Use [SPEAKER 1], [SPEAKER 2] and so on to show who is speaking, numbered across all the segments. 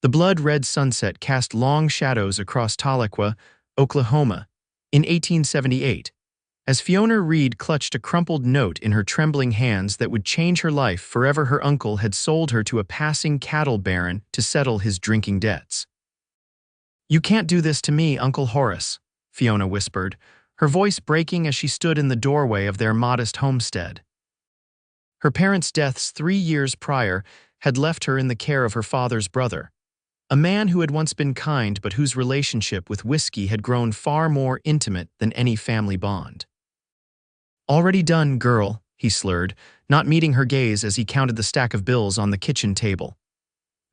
[SPEAKER 1] The blood-red sunset cast long shadows across Tahlequah, Oklahoma, in 1878, as Fiona Reed clutched a crumpled note in her trembling hands that would change her life forever. Her uncle had sold her to a passing cattle baron to settle his drinking debts. "You can't do this to me, Uncle Horace," Fiona whispered, her voice breaking as she stood in the doorway of their modest homestead. Her parents' deaths 3 years prior had left her in the care of her father's brother, a man who had once been kind but whose relationship with whiskey had grown far more intimate than any family bond. "Already done, girl," he slurred, not meeting her gaze as he counted the stack of bills on the kitchen table.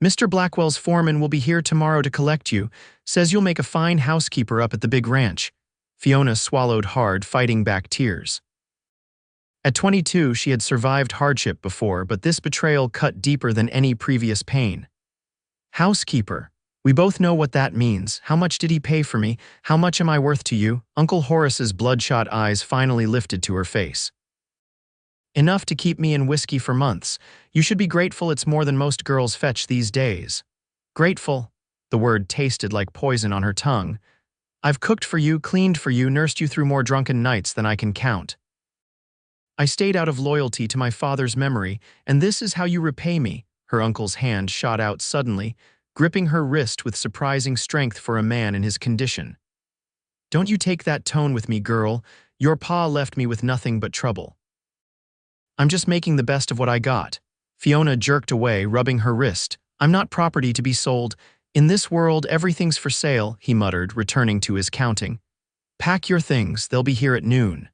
[SPEAKER 1] "Mr. Blackwell's foreman will be here tomorrow to collect you. Says you'll make a fine housekeeper up at the big ranch." Fiona swallowed hard, fighting back tears. At 22, she had survived hardship before, but this betrayal cut deeper than any previous pain. "Housekeeper. We both know what that means. How much did he pay for me? How much am I worth to you?" Uncle Horace's bloodshot eyes finally lifted to her face. "Enough to keep me in whiskey for months. You should be grateful it's more than most girls fetch these days." "Grateful?" The word tasted like poison on her tongue. "I've cooked for you, cleaned for you, nursed you through more drunken nights than I can count. I stayed out of loyalty to my father's memory, and this is how you repay me." Her uncle's hand shot out suddenly, gripping her wrist with surprising strength for a man in his condition. "Don't you take that tone with me, girl. Your pa left me with nothing but trouble. I'm just making the best of what I got." Fiona jerked away, rubbing her wrist. "I'm not property to be sold. In this world, everything's for sale," he muttered, returning to his counting. "Pack your things, they'll be here at noon."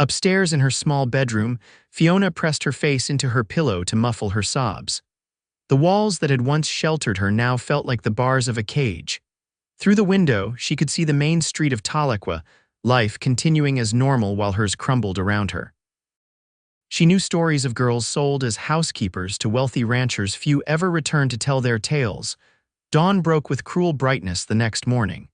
[SPEAKER 1] Upstairs in her small bedroom, Fiona pressed her face into her pillow to muffle her sobs. The walls that had once sheltered her now felt like the bars of a cage. Through the window, she could see the main street of Tahlequah, life continuing as normal while hers crumbled around her. She knew stories of girls sold as housekeepers to wealthy ranchers. Few ever returned to tell their tales. Dawn broke with cruel brightness the next morning.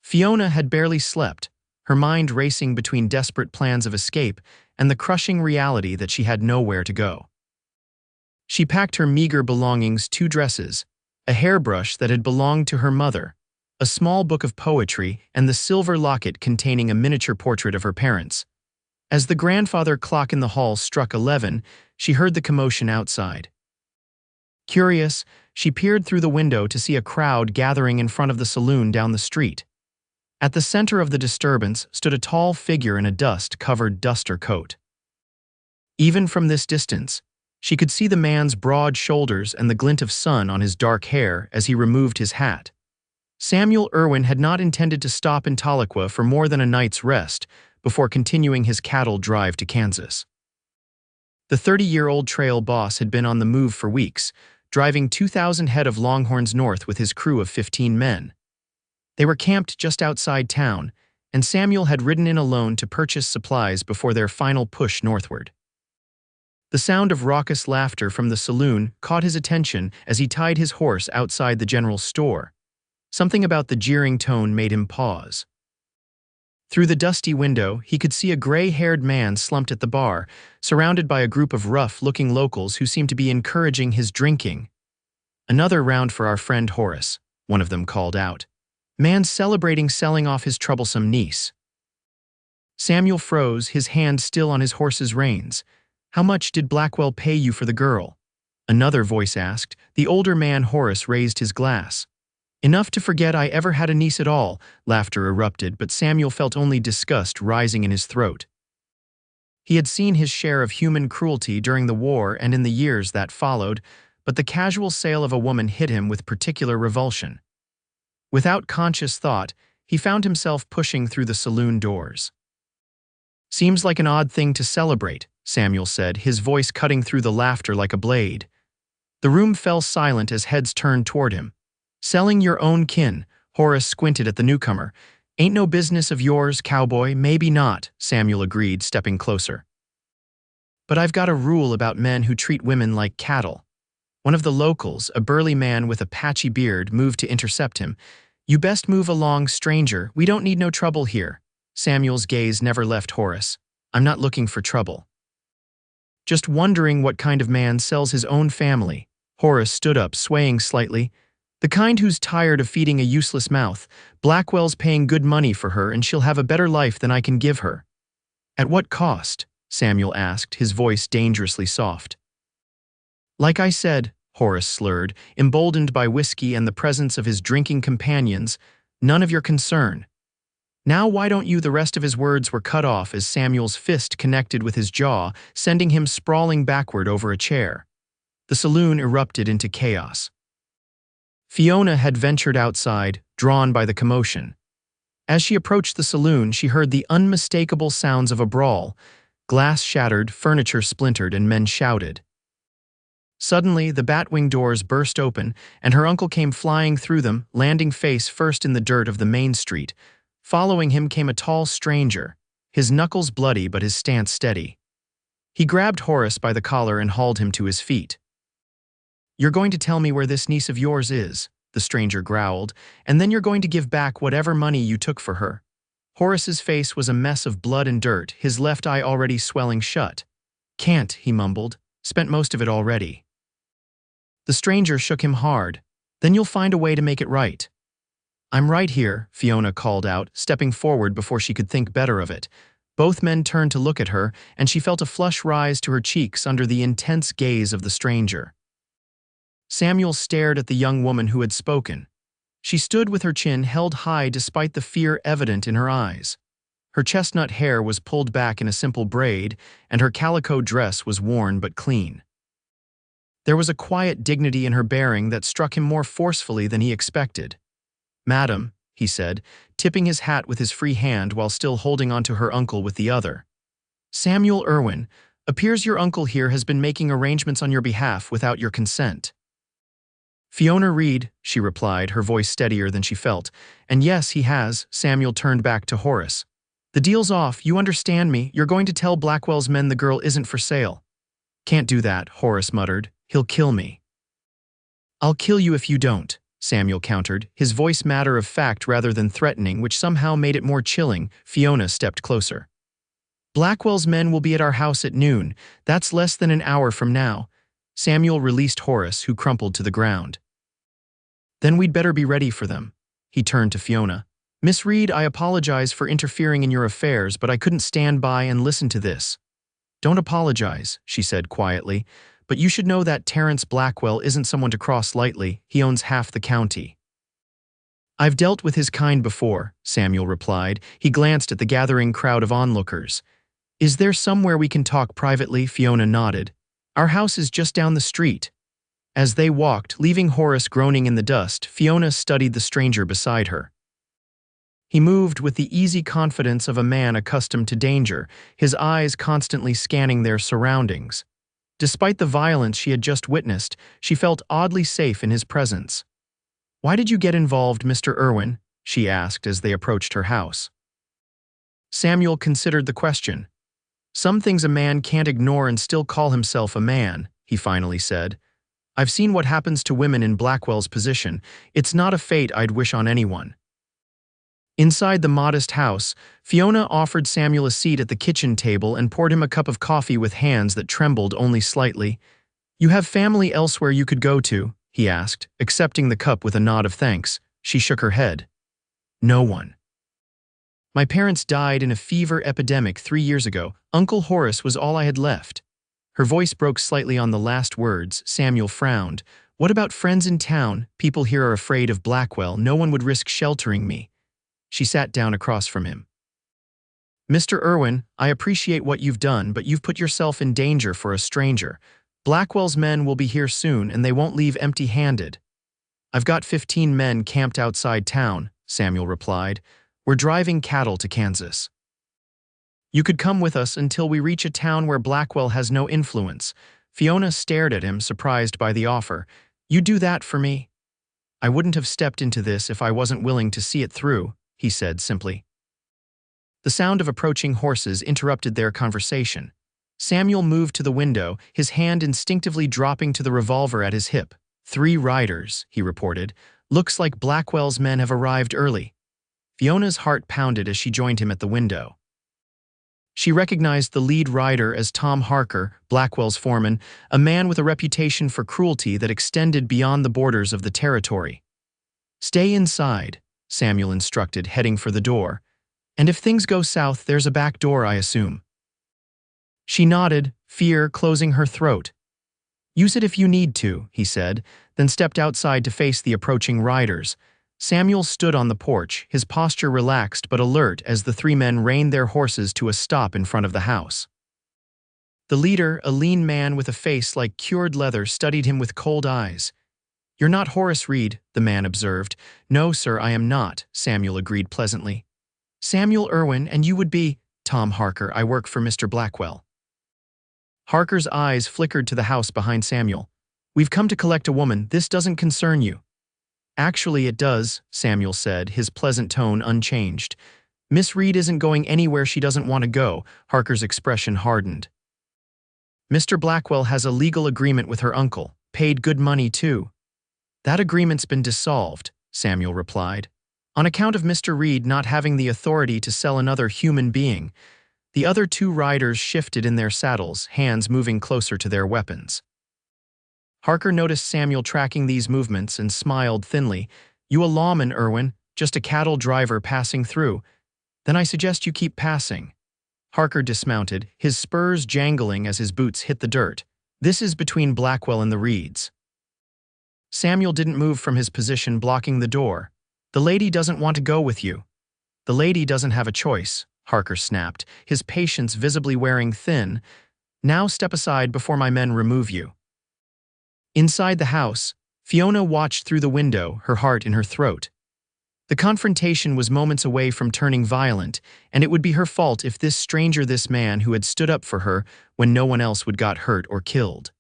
[SPEAKER 1] Fiona had barely slept, her mind racing between desperate plans of escape and the crushing reality that she had nowhere to go. She packed her meager belongings: 2 dresses, a hairbrush that had belonged to her mother, a small book of poetry, and the silver locket containing a miniature portrait of her parents. As the grandfather clock in the hall struck 11, she heard the commotion outside. Curious, she peered through the window to see a crowd gathering in front of the saloon down the street. At the center of the disturbance stood a tall figure in a dust-covered duster coat. Even from this distance, she could see the man's broad shoulders and the glint of sun on his dark hair as he removed his hat. Samuel Irwin had not intended to stop in Tahlequah for more than a night's rest before continuing his cattle drive to Kansas. The 30-year-old trail boss had been on the move for weeks, driving 2,000 head of longhorns north with his crew of 15 men. They were camped just outside town, and Samuel had ridden in alone to purchase supplies before their final push northward. The sound of raucous laughter from the saloon caught his attention as he tied his horse outside the general store. Something about the jeering tone made him pause. Through the dusty window, he could see a gray-haired man slumped at the bar, surrounded by a group of rough-looking locals who seemed to be encouraging his drinking. "Another round for our friend Horace," one of them called out. "Man's celebrating selling off his troublesome niece." Samuel froze, his hand still on his horse's reins. "How much did Blackwell pay you for the girl?" Another voice asked. The older man, Horace, raised his glass. "Enough to forget I ever had a niece at all," laughter erupted, but Samuel felt only disgust rising in his throat. He had seen his share of human cruelty during the war and in the years that followed, but the casual sale of a woman hit him with particular revulsion. Without conscious thought, he found himself pushing through the saloon doors. "Seems like an odd thing to celebrate," Samuel said, his voice cutting through the laughter like a blade. The room fell silent as heads turned toward him. "Selling your own kin," Horace squinted at the newcomer. "Ain't no business of yours, Cowboy." "Maybe not," Samuel agreed, stepping closer. "But I've got a rule about men who treat women like cattle." One of the locals, a burly man with a patchy beard, moved to intercept him. "You best move along, stranger. We don't need no trouble here." Samuel's gaze never left Horace. "I'm not looking for trouble. Just wondering what kind of man sells his own family." Horace stood up, swaying slightly. "The kind who's tired of feeding a useless mouth. Blackwell's paying good money for her, and she'll have a better life than I can give her." "At what cost?" Samuel asked, his voice dangerously soft. "Like I said," Horace slurred, emboldened by whiskey and the presence of his drinking companions, "none of your concern." "Now why don't you—" The rest of his words were cut off as Samuel's fist connected with his jaw, sending him sprawling backward over a chair. The saloon erupted into chaos. Fiona had ventured outside, drawn by the commotion. As she approached the saloon, she heard the unmistakable sounds of a brawl. Glass shattered, furniture splintered, and men shouted. Suddenly, the batwing doors burst open, and her uncle came flying through them, landing face first in the dirt of the main street. Following him came a tall stranger, his knuckles bloody but his stance steady. He grabbed Horace by the collar and hauled him to his feet. "You're going to tell me where this niece of yours is," the stranger growled, "and then you're going to give back whatever money you took for her." Horace's face was a mess of blood and dirt, his left eye already swelling shut. "Can't," he mumbled. "Spent most of it already." The stranger shook him hard. "Then you'll find a way to make it right." "I'm right here," Fiona called out, stepping forward before she could think better of it. Both men turned to look at her, and she felt a flush rise to her cheeks under the intense gaze of the stranger. Samuel stared at the young woman who had spoken. She stood with her chin held high despite the fear evident in her eyes. Her chestnut hair was pulled back in a simple braid, and her calico dress was worn but clean. There was a quiet dignity in her bearing that struck him more forcefully than he expected. "Madam," he said, tipping his hat with his free hand while still holding onto her uncle with the other. "Samuel Irwin, appears your uncle here has been making arrangements on your behalf without your consent." "Fiona Reed," she replied, her voice steadier than she felt. "And yes, he has." Samuel turned back to Horace. "The deal's off, you understand me. You're going to tell Blackwell's men the girl isn't for sale." "Can't do that," Horace muttered. "He'll kill me." "I'll kill you if you don't," Samuel countered, his voice matter of fact rather than threatening, which somehow made it more chilling. Fiona stepped closer. "Blackwell's men will be at our house at noon. That's less than an hour from now." Samuel released Horace, who crumpled to the ground. "Then we'd better be ready for them." He turned to Fiona. "Miss Reed, I apologize for interfering in your affairs, but I couldn't stand by and listen to this." "Don't apologize," she said quietly, "but you should know that Terrence Blackwell isn't someone to cross lightly. He owns half the county." "I've dealt with his kind before," Samuel replied. He glanced at the gathering crowd of onlookers. "Is there somewhere we can talk privately?" Fiona nodded. "Our house is just down the street." As they walked, leaving Horace groaning in the dust, Fiona studied the stranger beside her. He moved with the easy confidence of a man accustomed to danger, his eyes constantly scanning their surroundings. Despite the violence she had just witnessed, she felt oddly safe in his presence. "Why did you get involved, Mr. Irwin?" she asked as they approached her house. Samuel considered the question. "Some things a man can't ignore and still call himself a man," he finally said. "I've seen what happens to women in Blackwell's position. It's not a fate I'd wish on anyone." Inside the modest house, Fiona offered Samuel a seat at the kitchen table and poured him a cup of coffee with hands that trembled only slightly. "You have family elsewhere you could go to?" he asked, accepting the cup with a nod of thanks. She shook her head. "No one. My parents died in a fever epidemic 3 years ago. Uncle Horace was all I had left." Her voice broke slightly on the last words. Samuel frowned. "What about friends in town? People here are afraid of Blackwell. No one would risk sheltering me." She sat down across from him. "Mr. Irwin, I appreciate what you've done, but you've put yourself in danger for a stranger. Blackwell's men will be here soon, and they won't leave empty-handed." "I've got 15 men camped outside town," Samuel replied. "We're driving cattle to Kansas." "You could come with us until we reach a town where Blackwell has no influence." Fiona stared at him, surprised by the offer. "You do that for me?" "I wouldn't have stepped into this if I wasn't willing to see it through," he said simply. The sound of approaching horses interrupted their conversation. Samuel moved to the window, his hand instinctively dropping to the revolver at his hip. "3 riders," he reported. "Looks like Blackwell's men have arrived early." Fiona's heart pounded as she joined him at the window. She recognized the lead rider as Tom Harker, Blackwell's foreman, a man with a reputation for cruelty that extended beyond the borders of the territory. "Stay inside," Samuel instructed, heading for the door. "And if things go south, there's a back door, I assume." She nodded, fear closing her throat. "Use it if you need to," he said, then stepped outside to face the approaching riders. Samuel stood on the porch, his posture relaxed but alert as the three men reined their horses to a stop in front of the house. The leader, a lean man with a face like cured leather, studied him with cold eyes. "You're not Horace Reed," the man observed. "No, sir, I am not," Samuel agreed pleasantly. "Samuel Irwin, and you would be—" "Tom Harker, I work for Mr. Blackwell." Harker's eyes flickered to the house behind Samuel. "We've come to collect a woman. This doesn't concern you." "Actually, it does," Samuel said, his pleasant tone unchanged. "Miss Reed isn't going anywhere she doesn't want to go." Harker's expression hardened. "Mr. Blackwell has a legal agreement with her uncle. Paid good money, too." "That agreement's been dissolved," Samuel replied, "on account of Mr. Reed not having the authority to sell another human being." The other two riders shifted in their saddles, hands moving closer to their weapons. Harker noticed Samuel tracking these movements and smiled thinly. "You a lawman, Irwin, just a cattle driver passing through. Then I suggest you keep passing." Harker dismounted, his spurs jangling as his boots hit the dirt. "This is between Blackwell and the Reeds." Samuel didn't move from his position, blocking the door. "The lady doesn't want to go with you." "The lady doesn't have a choice," Harker snapped, his patience visibly wearing thin. "Now step aside before my men remove you." Inside the house, Fiona watched through the window, her heart in her throat. The confrontation was moments away from turning violent, and it would be her fault if this man who had stood up for her when no one else would got hurt or killed.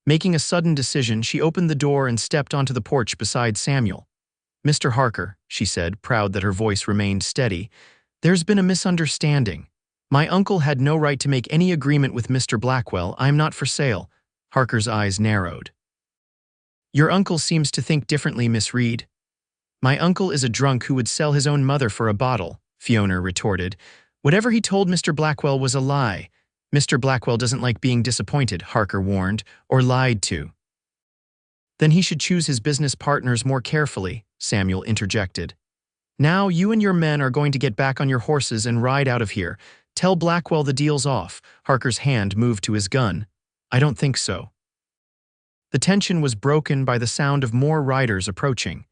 [SPEAKER 1] Making a sudden decision, she opened the door and stepped onto the porch beside Samuel. "Mr. Harker," she said, proud that her voice remained steady, "there's been a misunderstanding. My uncle had no right to make any agreement with Mr. Blackwell. I'm not for sale." Harker's eyes narrowed. "Your uncle seems to think differently, Miss Reed." "My uncle is a drunk who would sell his own mother for a bottle," Fiona retorted. "Whatever he told Mr. Blackwell was a lie." "Mr. Blackwell doesn't like being disappointed," Harker warned, "or lied to." "Then he should choose his business partners more carefully," Samuel interjected. "Now you and your men are going to get back on your horses and ride out of here. Tell Blackwell the deal's off." Harker's hand moved to his gun. "I don't think so." The tension was broken by the sound of more riders approaching.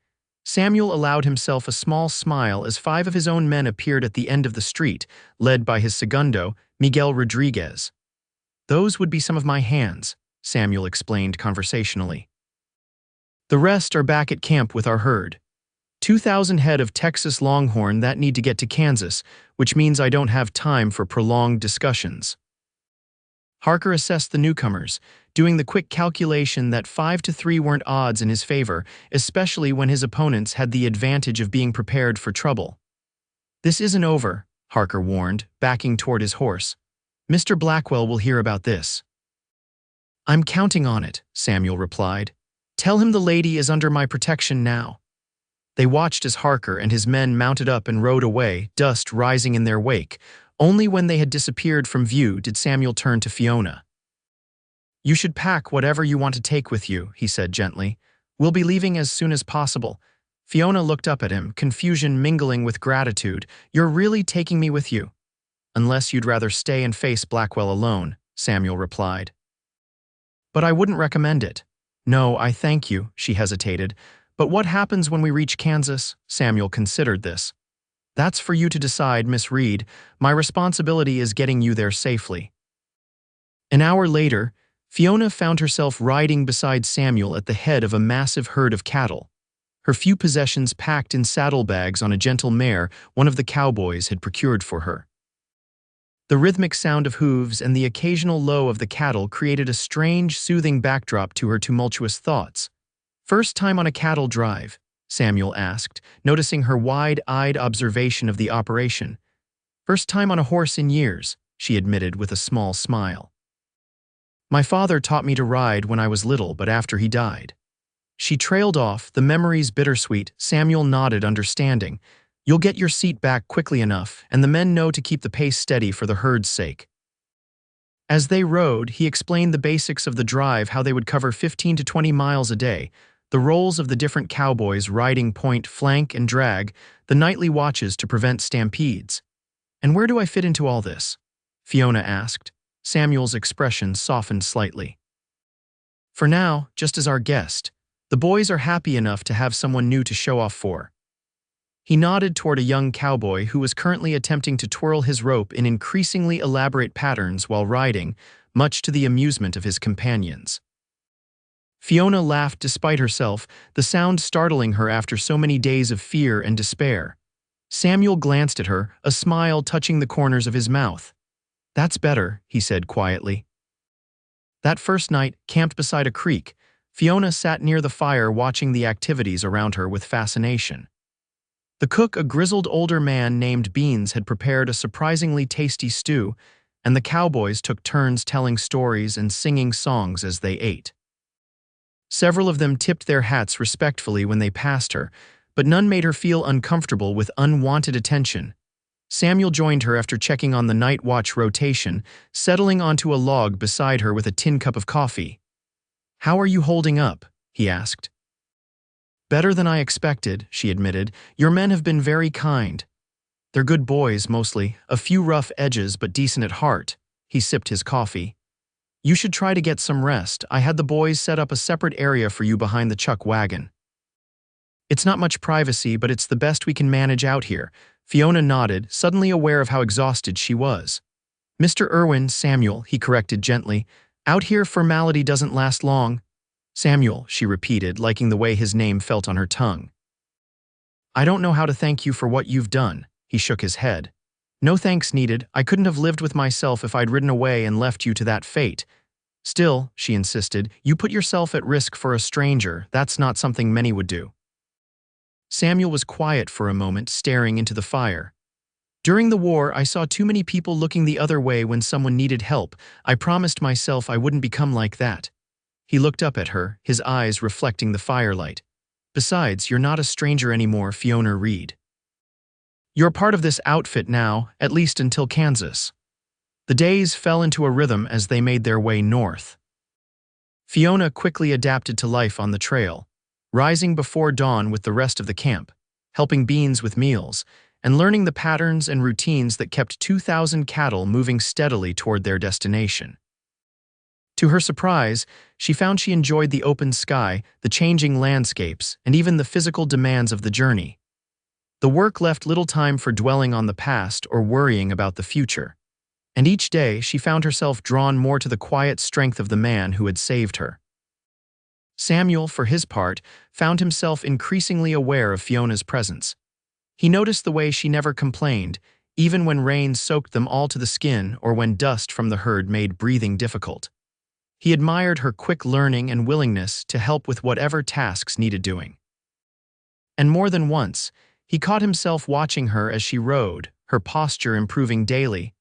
[SPEAKER 1] Samuel allowed himself a small smile as 5 of his own men appeared at the end of the street, led by his segundo, Miguel Rodriguez. "Those would be some of my hands," Samuel explained conversationally. "The rest are back at camp with our herd. 2,000 head of Texas Longhorn that need to get to Kansas, which means I don't have time for prolonged discussions." Harker assessed the newcomers, doing the quick calculation that 5-3 weren't odds in his favor, especially when his opponents had the advantage of being prepared for trouble. "This isn't over," Harker warned, backing toward his horse. "Mr. Blackwell will hear about this." "I'm counting on it," Samuel replied. "Tell him the lady is under my protection now." They watched as Harker and his men mounted up and rode away, dust rising in their wake. Only when they had disappeared from view did Samuel turn to Fiona. "You should pack whatever you want to take with you," he said gently. "We'll be leaving as soon as possible." Fiona looked up at him, confusion mingling with gratitude. "You're really taking me with you?" "Unless you'd rather stay and face Blackwell alone," Samuel replied. "But I wouldn't recommend it." "No, I thank you," she hesitated. "But what happens when we reach Kansas?" Samuel considered this. "That's for you to decide, Miss Reed. My responsibility is getting you there safely." An hour later, Fiona found herself riding beside Samuel at the head of a massive herd of cattle. Her few possessions packed in saddlebags on a gentle mare one of the cowboys had procured for her. The rhythmic sound of hooves and the occasional low of the cattle created a strange, soothing backdrop to her tumultuous thoughts. "First time on a cattle drive?" Samuel asked, noticing her wide-eyed observation of the operation. "First time on a horse in years," she admitted with a small smile. "My father taught me to ride when I was little, but after he died." She trailed off, the memories bittersweet. Samuel nodded, understanding. You'll get your seat back quickly enough, and the men know to keep the pace steady for the herd's sake." As they rode, he explained the basics of the drive, how they would cover 15 to 20 miles a day, the roles of the different cowboys riding point, flank, and drag, the nightly watches to prevent stampedes. "And where do I fit into all this?" Fiona asked. Samuel's expression softened slightly. "For now, just as our guest. The boys are happy enough to have someone new to show off for." He nodded toward a young cowboy who was currently attempting to twirl his rope in increasingly elaborate patterns while riding, much to the amusement of his companions. Fiona laughed despite herself, the sound startling her after so many days of fear and despair. Samuel glanced at her, a smile touching the corners of his mouth. "That's better," he said quietly. That first night, camped beside a creek, Fiona sat near the fire watching the activities around her with fascination. The cook, a grizzled older man named Beans, had prepared a surprisingly tasty stew, and the cowboys took turns telling stories and singing songs as they ate. Several of them tipped their hats respectfully when they passed her, but none made her feel uncomfortable with unwanted attention. Samuel joined her after checking on the night watch rotation, settling onto a log beside her with a tin cup of coffee. "How are you holding up?" he asked. "Better than I expected," she admitted. "Your men have been very kind. They're good boys, mostly, a few rough edges but decent at heart." He sipped his coffee. "You should try to get some rest. I had the boys set up a separate area for you behind the chuck wagon." "It's not much privacy, but it's the best we can manage out here." Fiona nodded, suddenly aware of how exhausted she was. "Mr. Irwin, Samuel," he corrected gently. "Out here formality doesn't last long." "Samuel," she repeated, liking the way his name felt on her tongue. "I don't know how to thank you for what you've done." He shook his head. "No thanks needed. I couldn't have lived with myself if I'd ridden away and left you to that fate." "Still," she insisted, "you put yourself at risk for a stranger. That's not something many would do." Samuel was quiet for a moment, staring into the fire. "During the war, I saw too many people looking the other way when someone needed help. I promised myself I wouldn't become like that." He looked up at her, his eyes reflecting the firelight. "Besides, you're not a stranger anymore, Fiona Reed. You're part of this outfit now, at least until Kansas." The days fell into a rhythm as they made their way north. Fiona quickly adapted to life on the trail, rising before dawn with the rest of the camp, helping Beans with meals, and learning the patterns and routines that kept 2,000 cattle moving steadily toward their destination. To her surprise, she found she enjoyed the open sky, the changing landscapes, and even the physical demands of the journey. The work left little time for dwelling on the past or worrying about the future. And each day, she found herself drawn more to the quiet strength of the man who had saved her. Samuel, for his part, found himself increasingly aware of Fiona's presence. He noticed the way she never complained, even when rain soaked them all to the skin or when dust from the herd made breathing difficult. He admired her quick learning and willingness to help with whatever tasks needed doing. And more than once, he caught himself watching her as she rode, her posture improving daily,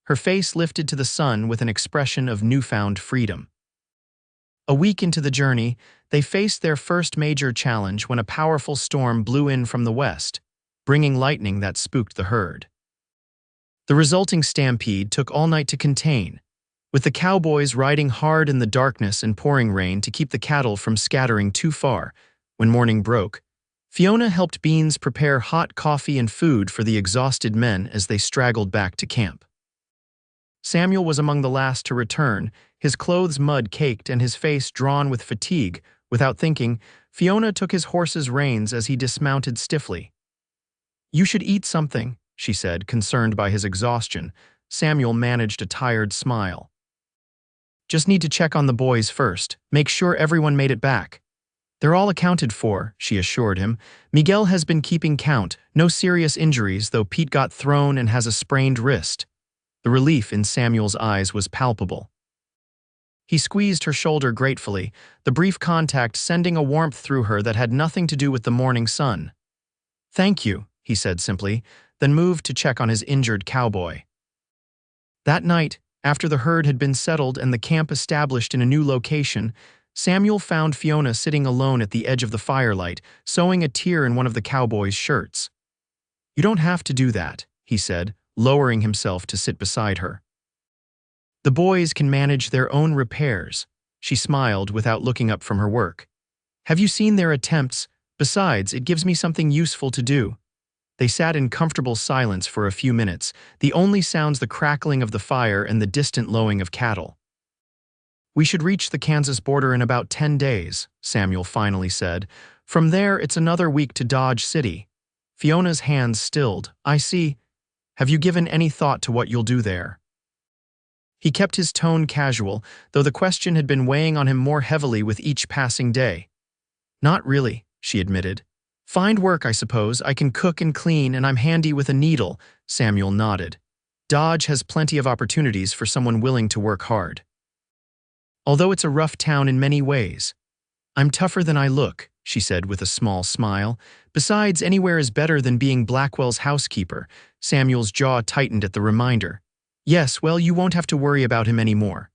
[SPEAKER 1] her face lifted to the sun with an expression of newfound freedom. A week into the journey, they faced their first major challenge when a powerful storm blew in from the west, bringing lightning that spooked the herd. The resulting stampede took all night to contain, with the cowboys riding hard in the darkness and pouring rain to keep the cattle from scattering too far. When morning broke, Fiona helped Beans prepare hot coffee and food for the exhausted men as they straggled back to camp. Samuel was among the last to return, his clothes mud-caked and his face drawn with fatigue. Without thinking, Fiona took his horse's reins as he dismounted stiffly. "You should eat something," she said, concerned by his exhaustion. Samuel managed a tired smile. "Just need to check on the boys first, make sure everyone made it back." "They're all accounted for," she assured him. "Miguel has been keeping count, no serious injuries, though Pete got thrown and has a sprained wrist." The relief in Samuel's eyes was palpable. He squeezed her shoulder gratefully, the brief contact sending a warmth through her that had nothing to do with the morning sun. "Thank you," he said simply, then moved to check on his injured cowboy. That night, after the herd had been settled and the camp established in a new location, Samuel found Fiona sitting alone at the edge of the firelight, sewing a tear in one of the cowboy's shirts. You don't have to do that, he said, lowering himself to sit beside her. The boys can manage their own repairs, she smiled without looking up from her work. Have you seen their attempts? Besides, it gives me something useful to do. They sat in comfortable silence for a few minutes, the only sounds the crackling of the fire and the distant lowing of cattle. We should reach the Kansas border in about 10 days, Samuel finally said. From there, it's another week to Dodge City. Fiona's hands stilled. I see. Have you given any thought to what you'll do there? He kept his tone casual, though the question had been weighing on him more heavily with each passing day. Not really, she admitted. Find work, I suppose. I can cook and clean, and I'm handy with a needle, Samuel nodded. Dodge has plenty of opportunities for someone willing to work hard. Although it's a rough town in many ways. I'm tougher than I look, she said with a small smile. Besides, anywhere is better than being Blackwell's housekeeper. Samuel's jaw tightened at the reminder. Yes, well, you won't have to worry about him anymore.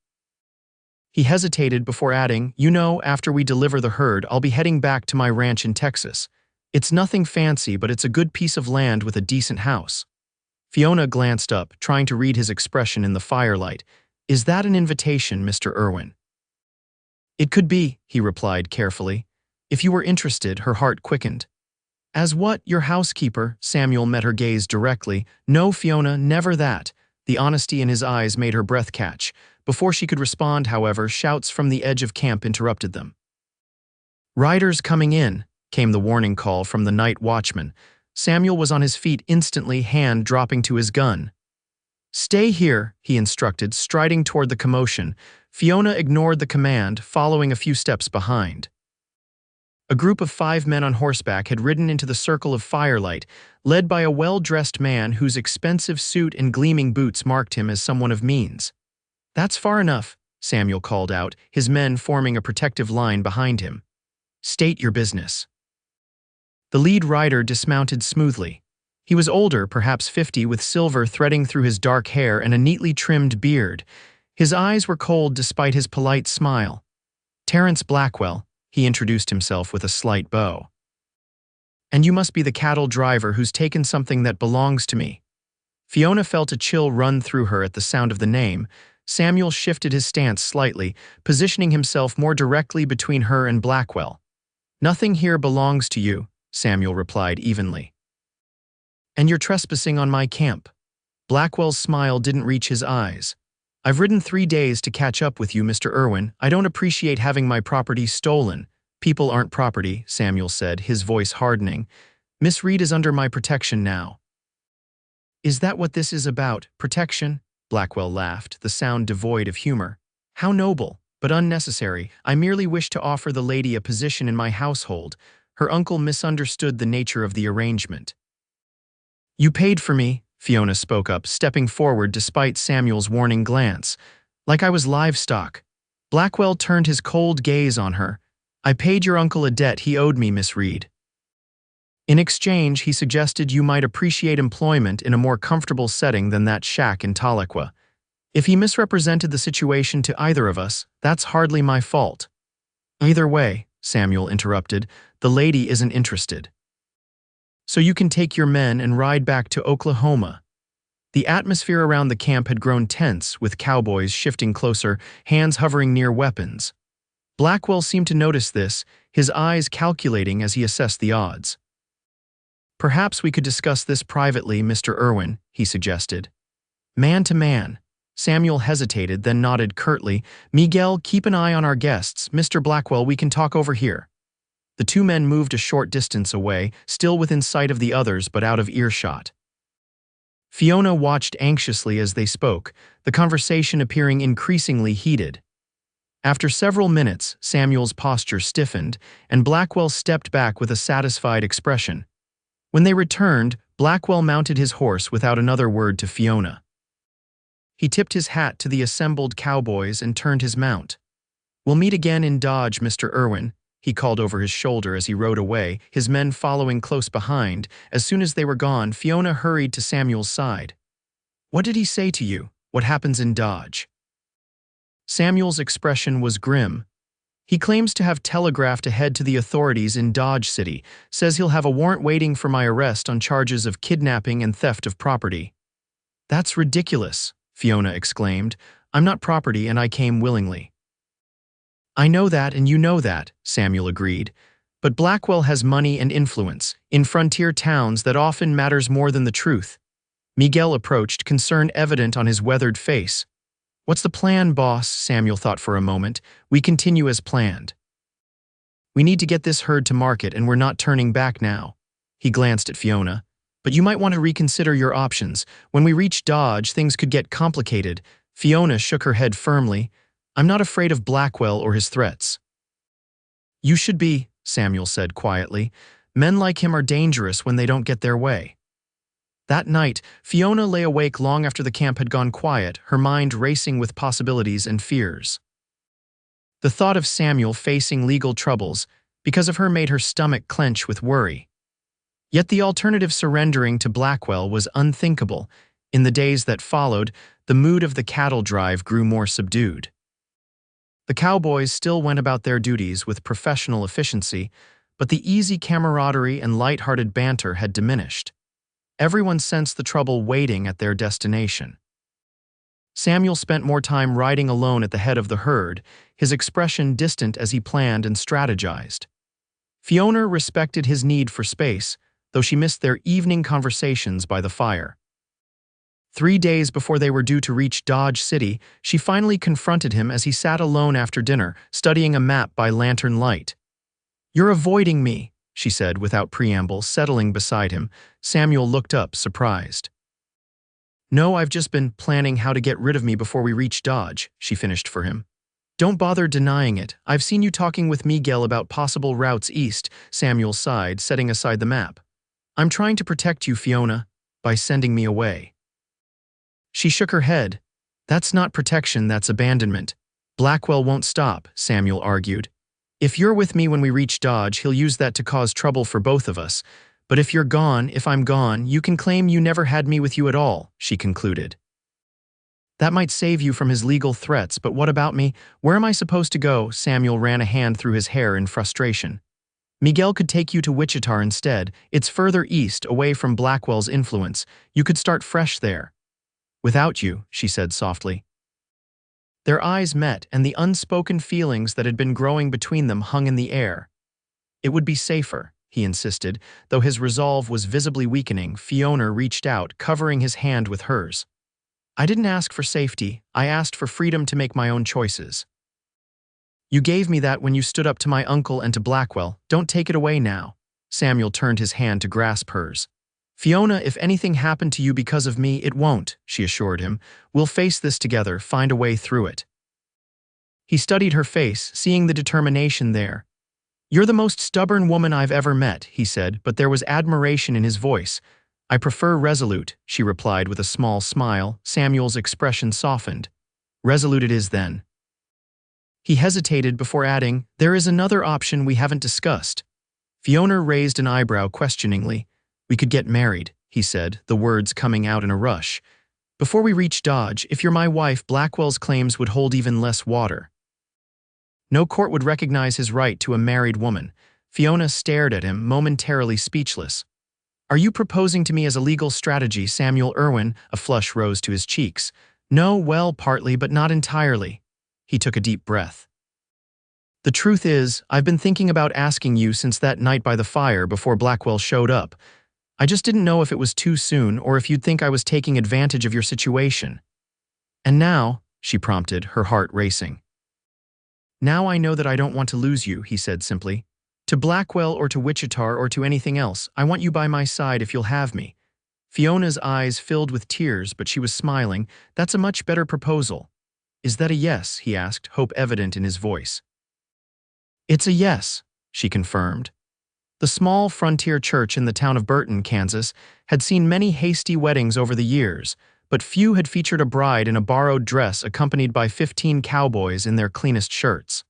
[SPEAKER 1] He hesitated before adding, you know, after we deliver the herd, I'll be heading back to my ranch in Texas. It's nothing fancy, but it's a good piece of land with a decent house. Fiona glanced up, trying to read his expression in the firelight. Is that an invitation, Mr. Irwin? It could be, he replied carefully. If you were interested, her heart quickened. As what, your housekeeper? Samuel met her gaze directly. No, Fiona, never that. The honesty in his eyes made her breath catch. Before she could respond, however, shouts from the edge of camp interrupted them. Riders coming in, came the warning call from the night watchman. Samuel was on his feet instantly, hand dropping to his gun. Stay here, he instructed, striding toward the commotion. Fiona ignored the command, following a few steps behind. A group of 5 men on horseback had ridden into the circle of firelight, led by a well-dressed man whose expensive suit and gleaming boots marked him as someone of means. That's far enough, Samuel called out, his men forming a protective line behind him. State your business. The lead rider dismounted smoothly. He was older, perhaps 50, with silver threading through his dark hair and a neatly trimmed beard. His eyes were cold despite his polite smile. Terence Blackwell, he introduced himself with a slight bow. And you must be the cattle driver who's taken something that belongs to me. Fiona felt a chill run through her at the sound of the name. Samuel shifted his stance slightly, positioning himself more directly between her and Blackwell. Nothing here belongs to you, Samuel replied evenly. And you're trespassing on my camp. Blackwell's smile didn't reach his eyes. I've ridden 3 days to catch up with you, Mr. Irwin. I don't appreciate having my property stolen. People aren't property, Samuel said, his voice hardening. Miss Reed is under my protection now. Is that what this is about, protection? Blackwell laughed, the sound devoid of humor. How noble, but unnecessary. I merely wish to offer the lady a position in my household. Her uncle misunderstood the nature of the arrangement. You paid for me, Fiona spoke up, stepping forward despite Samuel's warning glance. Like I was livestock. Blackwell turned his cold gaze on her. I paid your uncle a debt he owed me, Miss Reed. In exchange, he suggested you might appreciate employment in a more comfortable setting than that shack in Tahlequah. If he misrepresented the situation to either of us, that's hardly my fault. Either way, Samuel interrupted, the lady isn't interested. So you can take your men and ride back to Oklahoma. The atmosphere around the camp had grown tense, with cowboys shifting closer, hands hovering near weapons. Blackwell seemed to notice this, his eyes calculating as he assessed the odds. Perhaps we could discuss this privately, Mr. Irwin, he suggested. Man to man. Samuel hesitated, then nodded curtly. Miguel, keep an eye on our guests. Mr. Blackwell, we can talk over here. The 2 men moved a short distance away, still within sight of the others but out of earshot. Fiona watched anxiously as they spoke, the conversation appearing increasingly heated. After several minutes, Samuel's posture stiffened, and Blackwell stepped back with a satisfied expression. When they returned, Blackwell mounted his horse without another word to Fiona. He tipped his hat to the assembled cowboys and turned his mount. We'll meet again in Dodge, Mr. Irwin, he called over his shoulder as he rode away, his men following close behind. As soon as they were gone, Fiona hurried to Samuel's side. What did he say to you? What happens in Dodge? Samuel's expression was grim. He claims to have telegraphed ahead to the authorities in Dodge City, says he'll have a warrant waiting for my arrest on charges of kidnapping and theft of property. That's ridiculous, Fiona exclaimed. I'm not property and I came willingly. I know that and you know that, Samuel agreed. But Blackwell has money and influence in frontier towns that often matters more than the truth. Miguel approached, concern evident on his weathered face. What's the plan, boss? Samuel thought for a moment. We continue as planned. We need to get this herd to market and we're not turning back now. He glanced at Fiona. But you might want to reconsider your options. When we reach Dodge, things could get complicated. Fiona shook her head firmly. I'm not afraid of Blackwell or his threats. You should be, Samuel said quietly. Men like him are dangerous when they don't get their way. That night, Fiona lay awake long after the camp had gone quiet, her mind racing with possibilities and fears. The thought of Samuel facing legal troubles because of her made her stomach clench with worry. Yet the alternative, surrendering to Blackwell, was unthinkable. In the days that followed, the mood of the cattle drive grew more subdued. The cowboys still went about their duties with professional efficiency, but the easy camaraderie and light-hearted banter had diminished. Everyone sensed the trouble waiting at their destination. Samuel spent more time riding alone at the head of the herd, his expression distant as he planned and strategized. Fiona respected his need for space, though she missed their evening conversations by the fire. 3 days before they were due to reach Dodge City, she finally confronted him as he sat alone after dinner, studying a map by lantern light. "You're avoiding me," she said without preamble, settling beside him. Samuel looked up, surprised. "No, I've just been planning how to get rid of me before we reach Dodge," she finished for him. "Don't bother denying it. I've seen you talking with Miguel about possible routes east," Samuel sighed, setting aside the map. "I'm trying to protect you, Fiona, by sending me away." She shook her head. "That's not protection, that's abandonment. Blackwell won't stop," Samuel argued. "If you're with me when we reach Dodge, he'll use that to cause trouble for both of us. But if you're gone, if I'm gone, you can claim you never had me with you at all," she concluded. "That might save you from his legal threats, but what about me? Where am I supposed to go?" Samuel ran a hand through his hair in frustration. "Miguel could take you to Wichita instead. It's further east, away from Blackwell's influence. You could start fresh there." "Without you," she said softly. Their eyes met, and the unspoken feelings that had been growing between them hung in the air. "It would be safer," he insisted, though his resolve was visibly weakening. Fiona reached out, covering his hand with hers. "I didn't ask for safety. I asked for freedom to make my own choices. You gave me that when you stood up to my uncle and to Blackwell. Don't take it away now." Samuel turned his hand to grasp hers. "Fiona, if anything happened to you because of me, it won't," she assured him. "We'll face this together, find a way through it." He studied her face, seeing the determination there. "You're the most stubborn woman I've ever met," he said, but there was admiration in his voice. "I prefer resolute," she replied with a small smile. Samuel's expression softened. "Resolute it is then." He hesitated before adding, "There is another option we haven't discussed." Fiona raised an eyebrow questioningly. "We could get married," he said, the words coming out in a rush. "Before we reach Dodge, if you're my wife, Blackwell's claims would hold even less water. No court would recognize his right to a married woman." Fiona stared at him, momentarily speechless. "Are you proposing to me as a legal strategy, Samuel Irwin?" A flush rose to his cheeks. "No, well, partly, but not entirely." He took a deep breath. "The truth is, I've been thinking about asking you since that night by the fire before Blackwell showed up. I just didn't know if it was too soon or if you'd think I was taking advantage of your situation." "And now," she prompted, her heart racing. "Now I know that I don't want to lose you," he said simply. "To Blackwell or to Wichita or to anything else, I want you by my side if you'll have me." Fiona's eyes filled with tears, but she was smiling. "That's a much better proposal." "Is that a yes?" he asked, hope evident in his voice. "It's a yes," she confirmed. The small frontier church in the town of Burton, Kansas, had seen many hasty weddings over the years, but few had featured a bride in a borrowed dress accompanied by 15 cowboys in their cleanest shirts.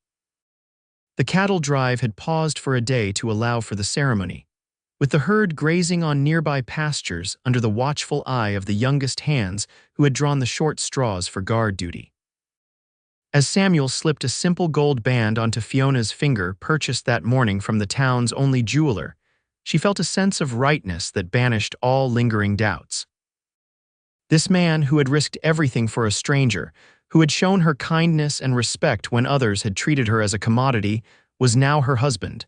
[SPEAKER 1] The cattle drive had paused for a day to allow for the ceremony, with the herd grazing on nearby pastures under the watchful eye of the youngest hands who had drawn the short straws for guard duty. As Samuel slipped a simple gold band onto Fiona's finger purchased that morning from the town's only jeweler, she felt a sense of rightness that banished all lingering doubts. This man who had risked everything for a stranger, who had shown her kindness and respect when others had treated her as a commodity, was now her husband.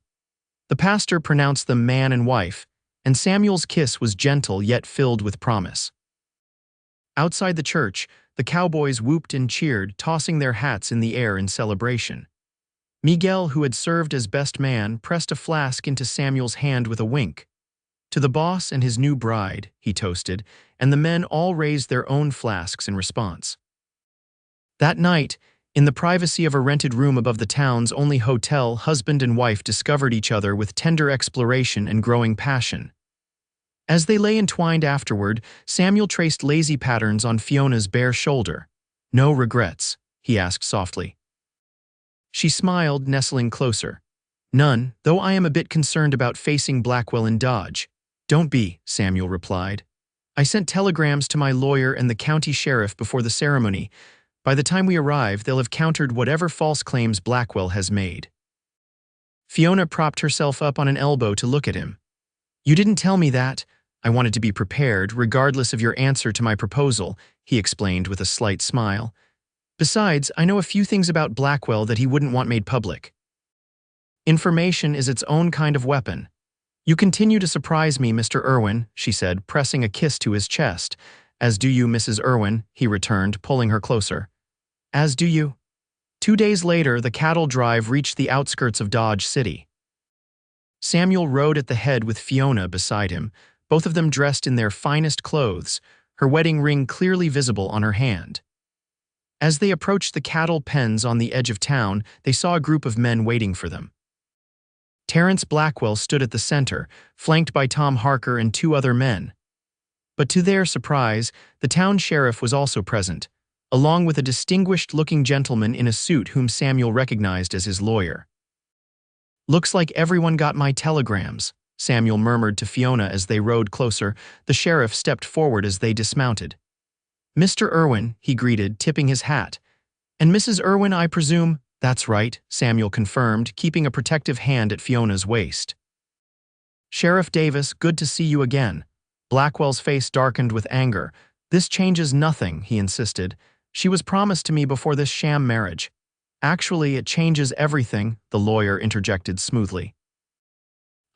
[SPEAKER 1] The pastor pronounced them man and wife, and Samuel's kiss was gentle yet filled with promise. Outside the church, the cowboys whooped and cheered, tossing their hats in the air in celebration. Miguel, who had served as best man, pressed a flask into Samuel's hand with a wink. To the boss and his new bride, he toasted, and the men all raised their own flasks in response. That night, in the privacy of a rented room above the town's only hotel, husband and wife discovered each other with tender exploration and growing passion. As they lay entwined afterward, Samuel traced lazy patterns on Fiona's bare shoulder. "No regrets?" he asked softly. She smiled, nestling closer. "None, though I am a bit concerned about facing Blackwell in Dodge." "Don't be," Samuel replied. "I sent telegrams to my lawyer and the county sheriff before the ceremony. By the time we arrive, they'll have countered whatever false claims Blackwell has made." Fiona propped herself up on an elbow to look at him. "You didn't tell me that. I wanted to be prepared, regardless of your answer to my proposal," he explained with a slight smile. "Besides, I know a few things about Blackwell that he wouldn't want made public." "Information is its own kind of weapon. You continue to surprise me, Mr. Irwin," she said, pressing a kiss to his chest. "As do you, Mrs. Irwin," he returned, pulling her closer. "As do you." 2 days later, the cattle drive reached the outskirts of Dodge City. Samuel rode at the head with Fiona beside him, both of them dressed in their finest clothes, her wedding ring clearly visible on her hand. As they approached the cattle pens on the edge of town, they saw a group of men waiting for them. Terrence Blackwell stood at the center, flanked by Tom Harker and 2 other men. But to their surprise, the town sheriff was also present, along with a distinguished-looking gentleman in a suit whom Samuel recognized as his lawyer. "Looks like everyone got my telegrams," Samuel murmured to Fiona as they rode closer. The sheriff stepped forward as they dismounted. "Mr. Irwin," he greeted, tipping his hat. "And Mrs. Irwin, I presume?" "That's right," Samuel confirmed, keeping a protective hand at Fiona's waist. "Sheriff Davis, good to see you again." Blackwell's face darkened with anger. "This changes nothing," he insisted. "She was promised to me before this sham marriage." "Actually, it changes everything," the lawyer interjected smoothly.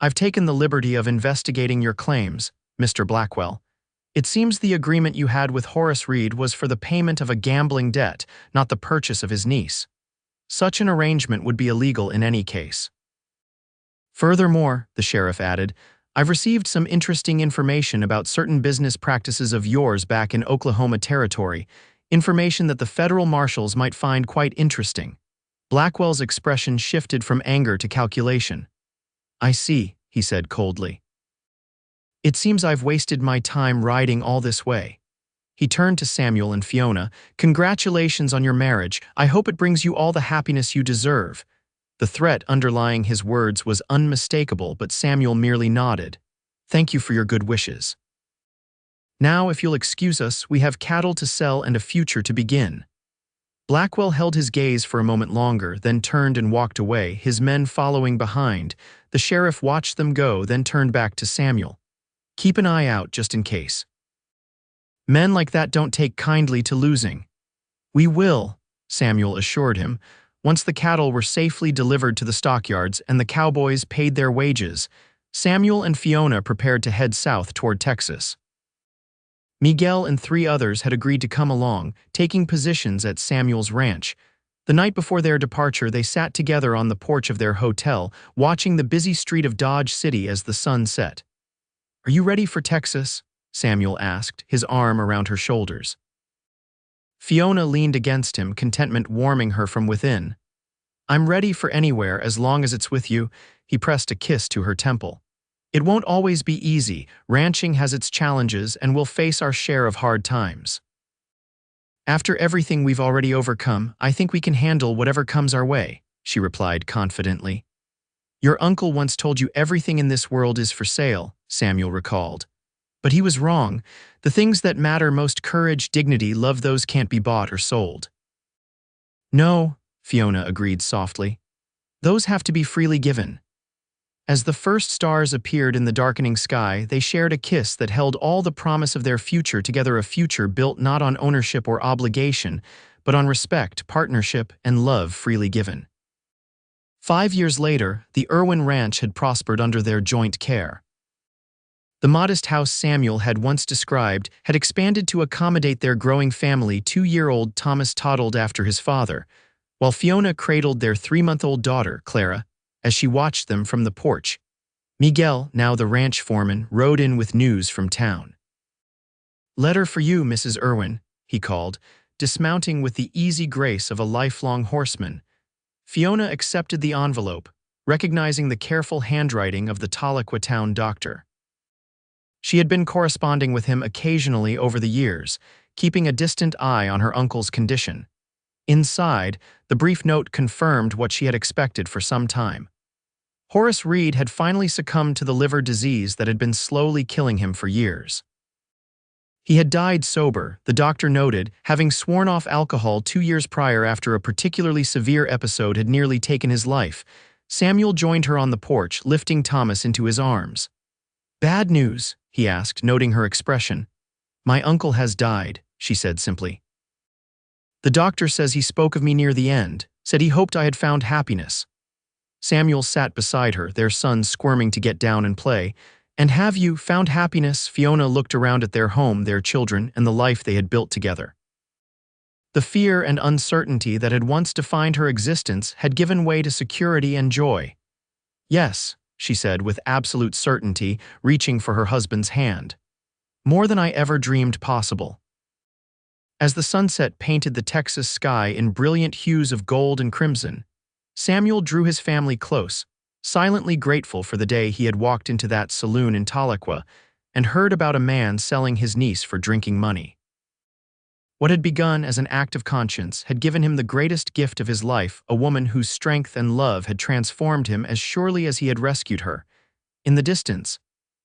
[SPEAKER 1] "I've taken the liberty of investigating your claims, Mr. Blackwell. It seems the agreement you had with Horace Reed was for the payment of a gambling debt, not the purchase of his niece. Such an arrangement would be illegal in any case. Furthermore," the sheriff added, "I've received some interesting information about certain business practices of yours back in Oklahoma Territory, information that the federal marshals might find quite interesting." Blackwell's expression shifted from anger to calculation. "I see," he said coldly. "It seems I've wasted my time riding all this way." He turned to Samuel and Fiona. "Congratulations on your marriage. I hope it brings you all the happiness you deserve." The threat underlying his words was unmistakable, but Samuel merely nodded. "Thank you for your good wishes. Now, if you'll excuse us, we have cattle to sell and a future to begin." Blackwell held his gaze for a moment longer, then turned and walked away, his men following behind. The sheriff watched them go, then turned back to Samuel. "Keep an eye out, just in case. Men like that don't take kindly to losing." "We will," Samuel assured him. Once the cattle were safely delivered to the stockyards and the cowboys paid their wages, Samuel and Fiona prepared to head south toward Texas. Miguel and 3 others had agreed to come along, taking positions at Samuel's ranch. The night before their departure, they sat together on the porch of their hotel, watching the busy street of Dodge City as the sun set. "Are you ready for Texas?" Samuel asked, his arm around her shoulders. Fiona leaned against him, contentment warming her from within. "I'm ready for anywhere as long as it's with you." He pressed a kiss to her temple. "It won't always be easy. Ranching has its challenges, and we'll face our share of hard times. After everything we've already overcome, I think we can handle whatever comes our way," she replied confidently. "Your uncle once told you everything in this world is for sale," Samuel recalled. But he was wrong. The things that matter most, courage, dignity, love, those can't be bought or sold. No, Fiona agreed softly. Those have to be freely given. As the first stars appeared in the darkening sky, they shared a kiss that held all the promise of their future together, a future built not on ownership or obligation, but on respect, partnership, and love freely given. 5 years later, the Irwin ranch had prospered under their joint care. The modest house Samuel had once described had expanded to accommodate their growing family. 2-year-old Thomas toddled after his father, while Fiona cradled their 3-month-old daughter, Clara, as she watched them from the porch. Miguel, now the ranch foreman, rode in with news from town. "Letter for you, Mrs. Irwin," he called, dismounting with the easy grace of a lifelong horseman. Fiona accepted the envelope, recognizing the careful handwriting of the Tahlequah town doctor. She had been corresponding with him occasionally over the years, keeping a distant eye on her uncle's condition. Inside, the brief note confirmed what she had expected for some time. Horace Reed had finally succumbed to the liver disease that had been slowly killing him for years. He had died sober, the doctor noted, having sworn off alcohol 2 years prior after a particularly severe episode had nearly taken his life. Samuel joined her on the porch, lifting Thomas into his arms. "Bad news?" he asked, noting her expression. "My uncle has died," she said simply. "The doctor says he spoke of me near the end, said he hoped I had found happiness." Samuel sat beside her, their son squirming to get down and play. "And have you found happiness?" Fiona looked around at their home, their children, and the life they had built together. The fear and uncertainty that had once defined her existence had given way to security and joy. "Yes," she said with absolute certainty, reaching for her husband's hand. "More than I ever dreamed possible." As the sunset painted the Texas sky in brilliant hues of gold and crimson, Samuel drew his family close, silently grateful for the day he had walked into that saloon in Tahlequah and heard about a man selling his niece for drinking money. What had begun as an act of conscience had given him the greatest gift of his life, a woman whose strength and love had transformed him as surely as he had rescued her. In the distance,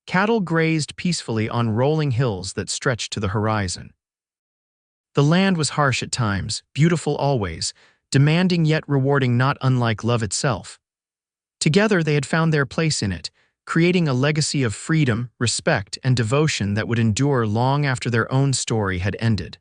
[SPEAKER 1] cattle grazed peacefully on rolling hills that stretched to the horizon. The land was harsh at times, beautiful always, demanding yet rewarding, not unlike love itself. Together they had found their place in it, creating a legacy of freedom, respect, and devotion that would endure long after their own story had ended.